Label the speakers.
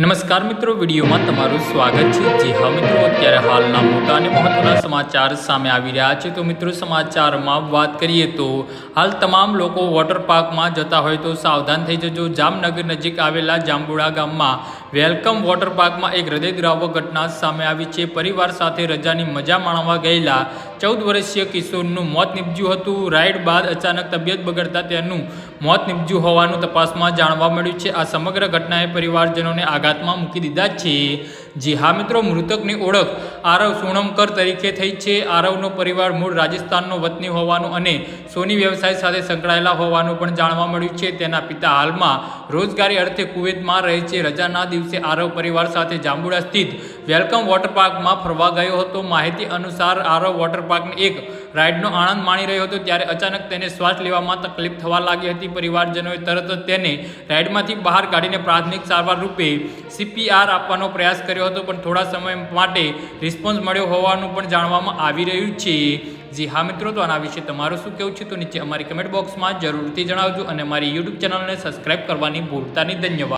Speaker 1: નમસ્કાર મિત્રો, વિડીયોમાં તમારું સ્વાગત છે। જી હા મિત્રો, અત્યારે હાલના મોટા અને મહત્વના સમાચાર સામે આવી રહ્યા છે। તો મિત્રો, સમાચારમાં વાત કરીએ તો હાલ તમામ લોકો વોટર પાર્કમાં જતા હોય તો સાવધાન થઈ જજો। જામનગર નજીક આવેલા જાંબુડા ગામમાં વેલકમ વોટર પાર્કમાં એક હૃદયદ્રાવક ઘટના સામે આવી છે। પરિવાર સાથે રજાની મજા માણવા ગયેલા 14 વર્ષીય કિશોરનું મોત નીપજ્યું હતું। રાઈડ બાદ અચાનક તબિયત બગડતા તેનું મોત નીપજ્યું હોવાનું તપાસમાં જાણવા મળ્યું છે। આ સમગ્ર ઘટનાએ પરિવારજનોને આઘાતમાં મૂકી દીધા છે। જી હા મિત્રો, મૃતકની ઓળખ આરવ સોણમકર તરીકે થઈ છે। આરવનો પરિવાર મૂળ રાજસ્થાનનો વતની હોવાનું અને સોની વ્યવસાય સાથે સંકળાયેલા હોવાનું પણ જાણવા મળ્યું છે। તેના પિતા હાલમાં રોજગારી અર્થે કુવૈતમાં રહે છે। રજાના દિવસે આરવ પરિવાર સાથે જાંબુડા સ્થિત વેલકમ વોટર પાર્કમાં ફરવા ગયો હતો। માહિતી અનુસાર આરવ વોટર પાર્કની એક રાઇડનો આનંદ માણી રહ્યો હતો ત્યારે અચાનક તેને શ્વાસ લેવામાં તકલીફ થવા લાગી હતી। પરિવારજનોએ તરત જ તેને રાઇડમાંથી બહાર કાઢીને પ્રાથમિક સારવાર રૂપે CPR આપવાનો પ્રયાસ કર્યો હતો, પણ થોડા સમય માટે રિસ્પોન્સ મળ્યો હોવાનું પણ જાણવામાં આવી રહ્યું છે। જી હા મિત્રો, તો આના વિશે તમારું શું કહેવું છે તો નીચે અમારી કમેન્ટ બોક્સમાં જરૂરથી જણાવજો અને અમારી YouTube ચેનલને સબસ્ક્રાઇબ કરવાની ભૂલતા નહીં। ધન્યવાદ।